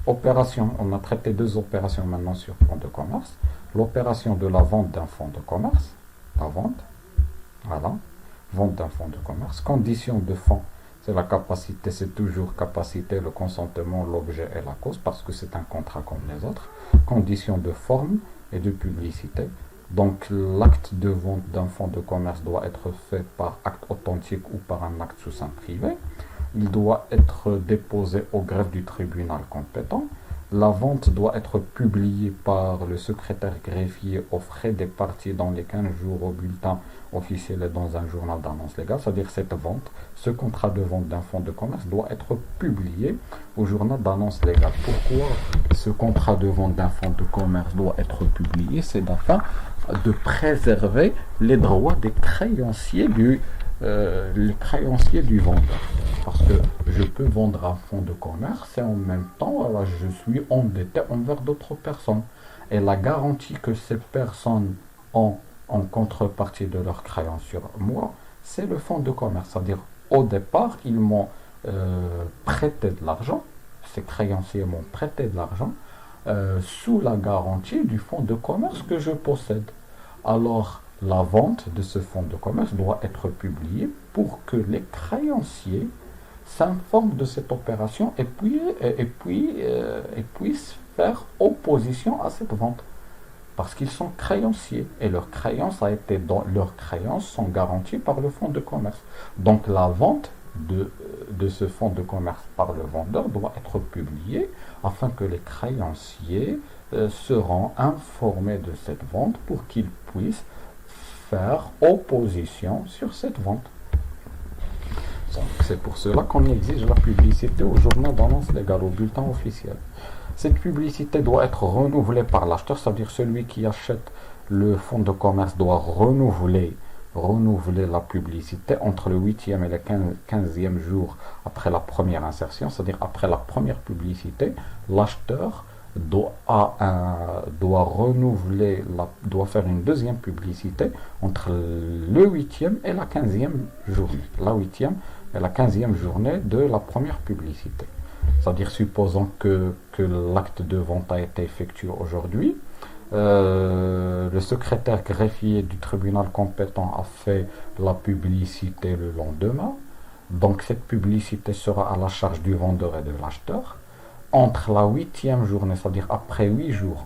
Opération, on a traité 2 opérations maintenant sur fonds de commerce. L'opération de la vente d'un fonds de commerce, la vente, voilà, vente d'un fonds de commerce. Condition de fonds, c'est la capacité, c'est toujours capacité, le consentement, l'objet et la cause, parce que c'est un contrat comme les autres. Condition de forme et de publicité. Donc l'acte de vente d'un fonds de commerce doit être fait par acte authentique ou par un acte sous seing privé. Il doit être déposé au greffe du tribunal compétent. La vente doit être publiée par le secrétaire greffier aux frais des parties dans les 15 jours au bulletin officiel et dans un journal d'annonce légale. C'est-à-dire cette vente, ce contrat de vente d'un fonds de commerce doit être publié au journal d'annonce légale. Pourquoi ce contrat de vente d'un fonds de commerce doit être publié? C'est afin de préserver les droits des créanciers du vendeur. Parce que je peux vendre un fonds de commerce et en même temps, je suis endetté envers d'autres personnes. Et la garantie que ces personnes ont en contrepartie de leurs créances sur moi, c'est le fonds de commerce. C'est-à-dire, au départ, ils m'ont prêté de l'argent, ces créanciers m'ont prêté de l'argent, sous la garantie du fonds de commerce que je possède. Alors, la vente de ce fonds de commerce doit être publiée pour que les créanciers s'informent de cette opération et puissent faire opposition à cette vente. Parce qu'ils sont créanciers et leurs créances sont garanties par le fonds de commerce. Donc la vente de ce fonds de commerce par le vendeur doit être publiée afin que les créanciers seront informés de cette vente pour qu'ils puissent faire opposition sur cette vente. Donc c'est pour cela qu'on exige la publicité au journal d'annonce légale, au bulletin officiel. Cette publicité doit être renouvelée par l'acheteur, c'est-à-dire celui qui achète le fonds de commerce doit renouveler la publicité entre le 8e et le 15e jour après la première insertion, c'est-à-dire après la première publicité, l'acheteur doit faire une deuxième publicité entre le 8e et la 15e journée. La 8e et la 15e journée de la première publicité. C'est-à-dire, supposons que l'acte de vente a été effectué aujourd'hui, le secrétaire greffier du tribunal compétent a fait la publicité le lendemain. Donc cette publicité sera à la charge du vendeur et de l'acheteur. Entre la 8e journée, c'est-à-dire après 8 jours,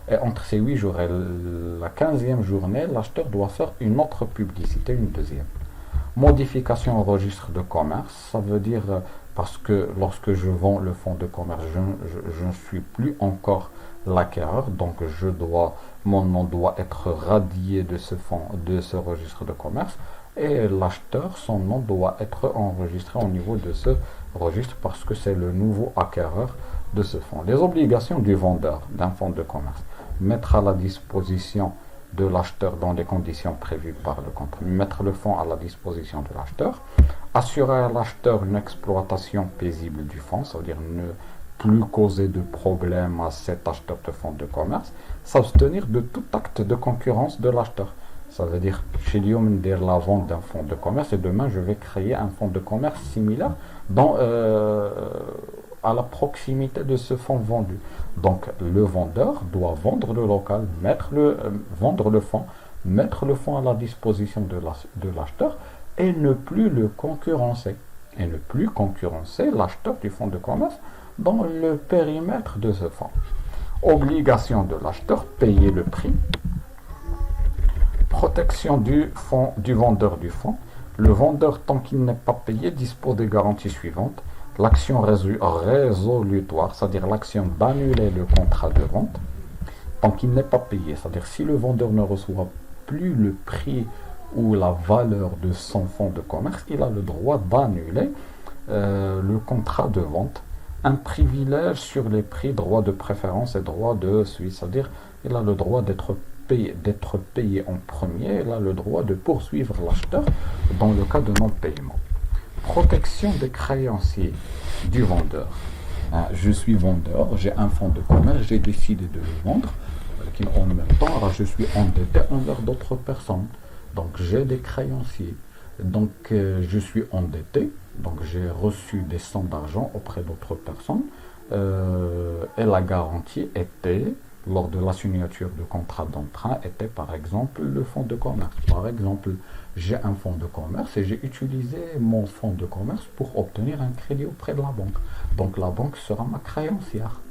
et entre ces 8 jours et la 15e journée, l'acheteur doit faire une autre publicité, une deuxième. Modification au registre de commerce, ça veut dire parce que lorsque je vends le fonds de commerce, je ne suis plus encore l'acquéreur, donc mon nom doit être radié de ce registre de commerce, et l'acheteur, son nom doit être enregistré au niveau de ce registre parce que c'est le nouveau acquéreur de ce fonds. Les obligations du vendeur d'un fonds de commerce: mettre à la disposition de l'acheteur dans les conditions prévues par le contrat, mettre le fonds à la disposition de l'acheteur, assurer à l'acheteur une exploitation paisible du fonds, c'est-à-dire ne plus causer de problème à cet acheteur de fonds de commerce, s'abstenir de tout acte de concurrence de l'acheteur. Ça veut dire, chez Lyon, la vente d'un fonds de commerce, et demain je vais créer un fonds de commerce similaire à la proximité de ce fonds vendu. Donc le vendeur doit vendre le local, vendre le fonds, mettre le fonds à la disposition de l'acheteur et ne plus le concurrencer. Et ne plus concurrencer l'acheteur du fonds de commerce dans le périmètre de ce fonds. Obligation de l'acheteur: payer le prix. Protection du vendeur du fonds. Le vendeur, tant qu'il n'est pas payé, dispose des garanties suivantes. L'action résolutoire, c'est-à-dire l'action d'annuler le contrat de vente, tant qu'il n'est pas payé. C'est-à-dire si le vendeur ne reçoit plus le prix ou la valeur de son fonds de commerce, il a le droit d'annuler le contrat de vente. Un privilège sur les prix, droit de préférence et droit de suite, c'est-à-dire il a le droit d'être payé en premier, il a le droit de poursuivre l'acheteur dans le cas de non-paiement. Protection des créanciers du vendeur. Je suis vendeur, j'ai un fonds de commerce, j'ai décidé de le vendre, en même temps, je suis endetté envers d'autres personnes. Donc j'ai des créanciers. Donc je suis endetté, donc j'ai reçu des sommes d'argent auprès d'autres personnes. Et la garantie était, lors de la signature du contrat d'emprunt, était par exemple le fonds de commerce. Par exemple, j'ai un fonds de commerce et j'ai utilisé mon fonds de commerce pour obtenir un crédit auprès de la banque. Donc la banque sera ma créancière.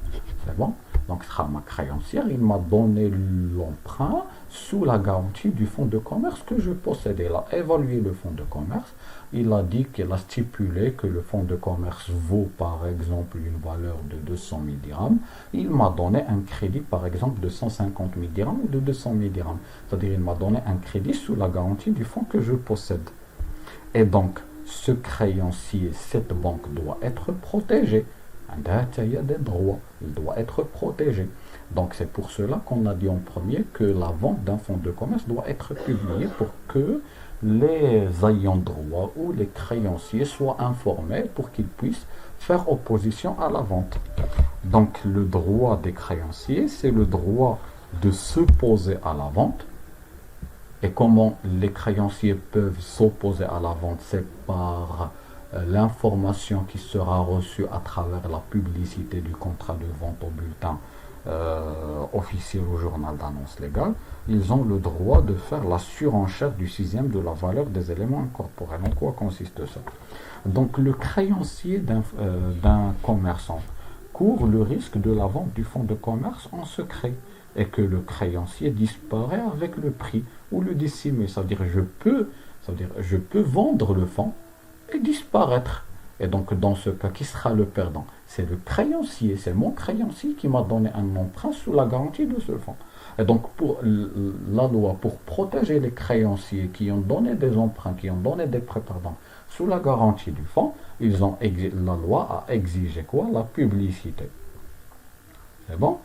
C'est bon? Donc sera ma créancière. Il m'a donné l'emprunt sous la garantie du fonds de commerce que je possédais. Il a évalué le fonds de commerce. Il a dit qu'il a stipulé que le fonds de commerce vaut par exemple une valeur de 200 000 dirhams. Il m'a donné un crédit par exemple de 150 000 dirhams ou de 200 000 dirhams. C'est-à-dire il m'a donné un crédit sous la garantie du fonds que je possède. Et donc ce créancier, cette banque doit être protégée. Il y a des droits, il doit être protégé. Donc c'est pour cela qu'on a dit en premier que la vente d'un fonds de commerce doit être publiée pour que les ayants droit ou les créanciers soient informés pour qu'ils puissent faire opposition à la vente. Donc le droit des créanciers, c'est le droit de s'opposer à la vente. Et comment les créanciers peuvent s'opposer à la vente? C'est par l'information qui sera reçue à travers la publicité du contrat de vente au bulletin officiel au journal d'annonce légale. Ils ont le droit de faire la surenchère du sixième de la valeur des éléments incorporels. En quoi consiste ça? Donc le créancier d'un commerçant court le risque de la vente du fonds de commerce en secret et que le créancier disparaît avec le prix ou le décimer. C'est-à-dire je peux vendre le fonds et disparaître. Et donc dans ce cas, qui sera le perdant? C'est le créancier, c'est mon créancier qui m'a donné un emprunt sous la garantie de ce fonds. Et donc pour la loi, pour protéger les créanciers qui ont donné des emprunts, qui ont donné des prêts, sous la garantie du fonds, la loi a exigé quoi? La publicité. C'est bon?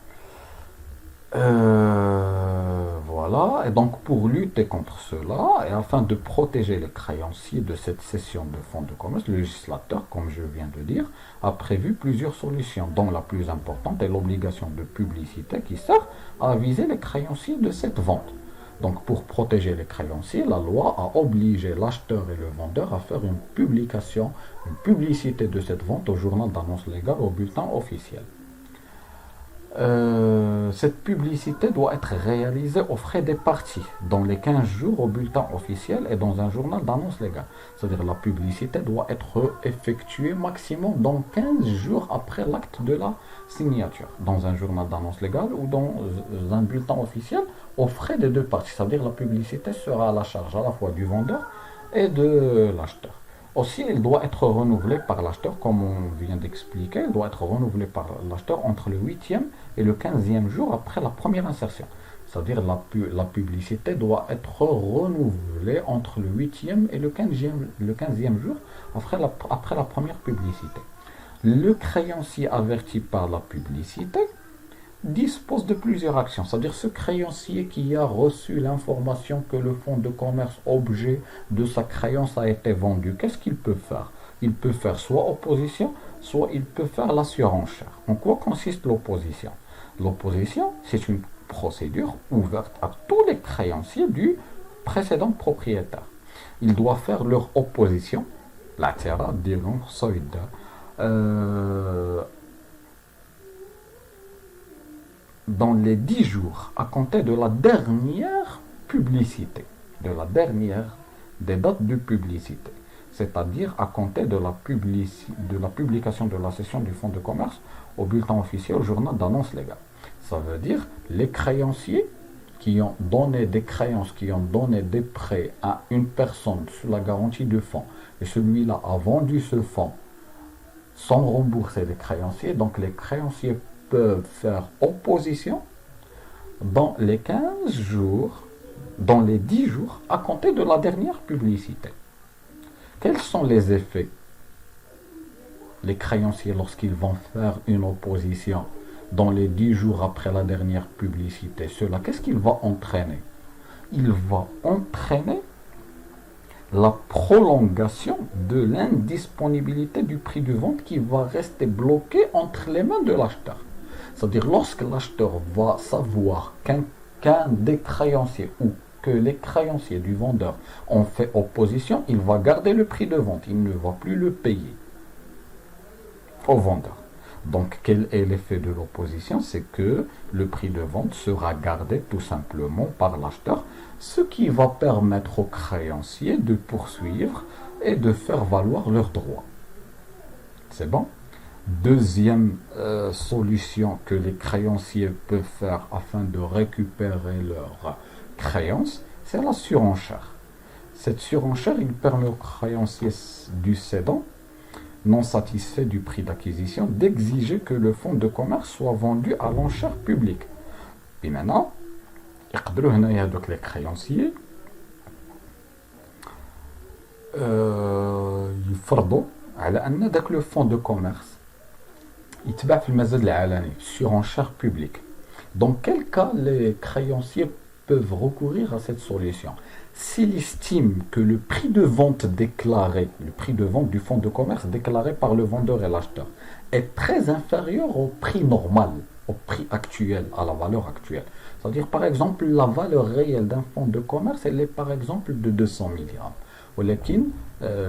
Voilà, et donc pour lutter contre cela, et afin de protéger les créanciers de cette cession de fonds de commerce, le législateur, comme je viens de dire, a prévu plusieurs solutions, dont la plus importante est l'obligation de publicité qui sert à aviser les créanciers de cette vente. Donc pour protéger les créanciers, la loi a obligé l'acheteur et le vendeur à faire une publicité de cette vente au journal d'annonce légale, au bulletin officiel. Cette publicité doit être réalisée aux frais des parties dans les 15 jours au bulletin officiel et dans un journal d'annonce légale. C'est-à-dire la publicité doit être effectuée maximum dans 15 jours après l'acte de la signature, dans un journal d'annonce légale ou dans un bulletin officiel aux frais des deux parties. C'est-à-dire la publicité sera à la charge à la fois du vendeur et de l'acheteur. Aussi, elle doit être renouvelée par l'acheteur, comme on vient d'expliquer, elle doit être renouvelée par l'acheteur entre le 8e et le 15e jour après la première insertion. C'est-à-dire la publicité doit être renouvelée entre le 8e et le 15e jour après la première publicité. Le créancier averti par la publicité dispose de plusieurs actions, c'est-à-dire ce créancier qui a reçu l'information que le fonds de commerce objet de sa créance a été vendu, qu'est-ce qu'il peut faire? Il peut faire soit opposition, soit il peut faire la surenchère. En quoi consiste l'opposition? L'opposition, c'est une procédure ouverte à tous les créanciers du précédent propriétaire. Ils doivent faire leur opposition, la terra diront solida, dans les 10 jours à compter de la dernière publicité, des dates de publicité, c'est-à-dire à compter de la publication de la session du fonds de commerce au bulletin officiel au journal d'annonce légale. Ça veut dire les créanciers qui ont donné des créances, qui ont donné des prêts à une personne sous la garantie de fonds, et celui-là a vendu ce fonds sans rembourser les créanciers, donc les créanciers peuvent faire opposition dans les 15 jours, dans les 10 jours, à compter de la dernière publicité. Quels sont les effets? Les créanciers, lorsqu'ils vont faire une opposition dans les 10 jours après la dernière publicité, cela, qu'est-ce qu'il va entraîner? Il va entraîner la prolongation de l'indisponibilité du prix de vente qui va rester bloqué entre les mains de l'acheteur. C'est-à-dire, lorsque l'acheteur va savoir qu'un des créanciers ou que les créanciers du vendeur ont fait opposition, il va garder le prix de vente, il ne va plus le payer au vendeur. Donc, quel est l'effet de l'opposition? C'est que le prix de vente sera gardé tout simplement par l'acheteur, ce qui va permettre aux créanciers de poursuivre et de faire valoir leurs droits. C'est bon? Deuxième solution que les créanciers peuvent faire afin de récupérer leurs créances, c'est la surenchère. Cette surenchère, il permet aux créanciers du cédant non satisfait du prix d'acquisition d'exiger que le fonds de commerce soit vendu à l'enchère publique. Et maintenant, les créanciers يفرضوا على أن ذاك le fonds de commerce يتباع في المزاد العلني sur enchère publique. Dans quel cas les créanciers peuvent recourir à cette solution? S'il estime que le prix de vente déclaré, le prix de vente du fonds de commerce déclaré par le vendeur et l'acheteur est très inférieur au prix normal, au prix actuel, à la valeur actuelle. C'est-à-dire, par exemple, la valeur réelle d'un fonds de commerce, elle est par exemple de 200 000 dirhams. Walakin,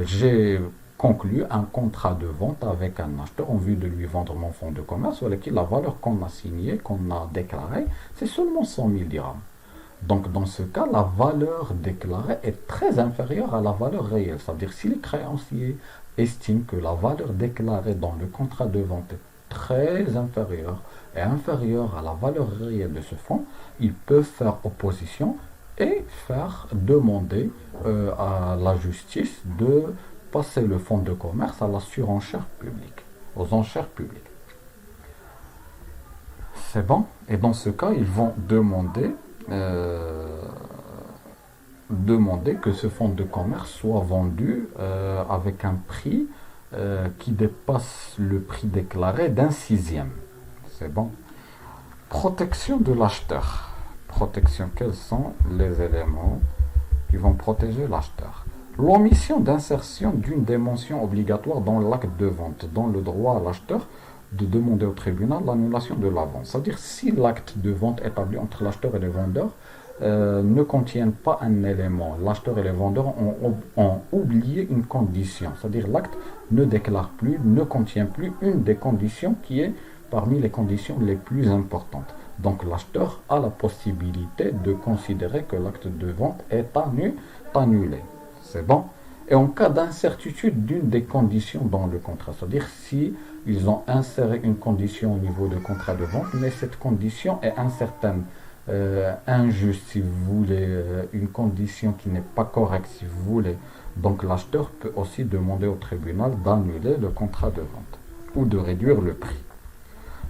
j'ai conclu un contrat de vente avec un acheteur en vue de lui vendre mon fonds de commerce, walakin la valeur qu'on a signée, qu'on a déclarée, c'est seulement 100 000 dirhams. Donc, dans ce cas, la valeur déclarée est très inférieure à la valeur réelle. C'est-à-dire, si les créanciers estiment que la valeur déclarée dans le contrat de vente est très inférieure et inférieure à la valeur réelle de ce fonds, ils peuvent faire opposition et faire demander à la justice de passer le fonds de commerce à la surenchère publique, aux enchères publiques. C'est bon? Et dans ce cas, ils vont demander que ce fonds de commerce soit vendu avec un prix qui dépasse le prix déclaré d'un sixième. C'est bon. Protection de l'acheteur. Protection, quels sont les éléments qui vont protéger l'acheteur? L'omission d'insertion d'une des mentions obligatoires dans l'acte de vente, dans le droit à l'acheteur de demander au tribunal l'annulation de la vente. C'est-à-dire, si l'acte de vente établi entre l'acheteur et le vendeur ne contiennent pas un élément, l'acheteur et les vendeurs ont oublié une condition, c'est-à-dire l'acte ne déclare plus, ne contient plus une des conditions qui est parmi les conditions les plus importantes. Donc l'acheteur a la possibilité de considérer que l'acte de vente est annulé. C'est bon? Et en cas d'incertitude d'une des conditions dans le contrat, c'est-à-dire si ils ont inséré une condition au niveau du contrat de vente, mais cette condition est incertaine, injuste si vous voulez, une condition qui n'est pas correcte si vous voulez. Donc l'acheteur peut aussi demander au tribunal d'annuler le contrat de vente ou de réduire le prix.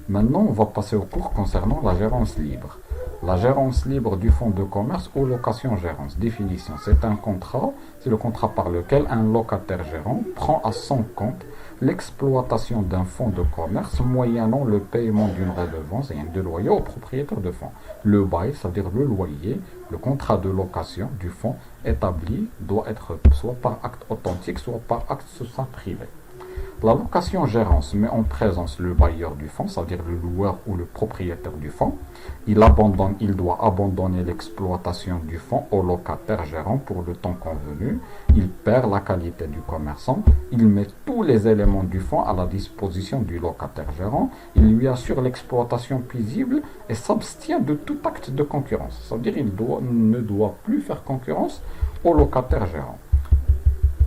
Maintenant, on va passer au cours concernant la gérance libre. La gérance libre du fonds de commerce ou location-gérance. Définition, c'est un contrat, c'est le contrat par lequel un locataire-gérant prend à son compte l'exploitation d'un fonds de commerce moyennant le paiement d'une redevance et de loyer au propriétaire de fonds. Le bail, c'est-à-dire le loyer, le contrat de location du fonds établi doit être soit par acte authentique, soit par acte sous sein privé. La location-gérance met en présence le bailleur du fonds, c'est-à-dire le loueur ou le propriétaire du fonds. Il doit abandonner l'exploitation du fonds au locataire-gérant pour le temps convenu. Il perd la qualité du commerçant. Il met tous les éléments du fonds à la disposition du locataire-gérant. Il lui assure l'exploitation paisible et s'abstient de tout acte de concurrence. C'est-à-dire qu'il ne doit plus faire concurrence au locataire-gérant.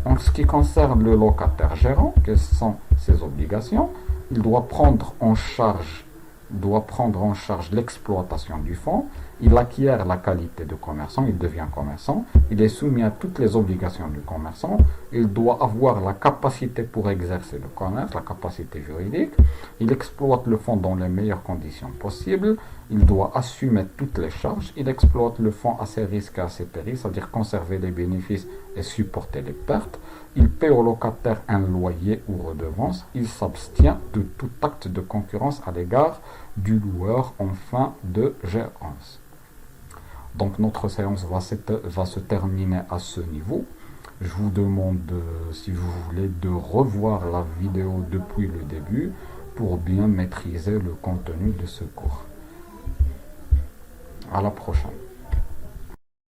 En ce qui concerne le locataire-gérant, quelles sont ses obligations? Il doit prendre en charge l'exploitation du fonds, il acquiert la qualité de commerçant, il devient commerçant, il est soumis à toutes les obligations du commerçant, il doit avoir la capacité pour exercer le commerce, la capacité juridique, il exploite le fonds dans les meilleures conditions possibles, il doit assumer toutes les charges, il exploite le fonds à ses risques et à ses périls, c'est-à-dire conserver les bénéfices et supporter les pertes, il paie au locataire un loyer ou redevance, il s'abstient de tout acte de concurrence à l'égard du loueur en fin de gérance. Donc notre séance va se terminer à ce niveau. Je vous demande, si vous voulez, de revoir la vidéo depuis le début pour bien maîtriser le contenu de ce cours. À la prochaine.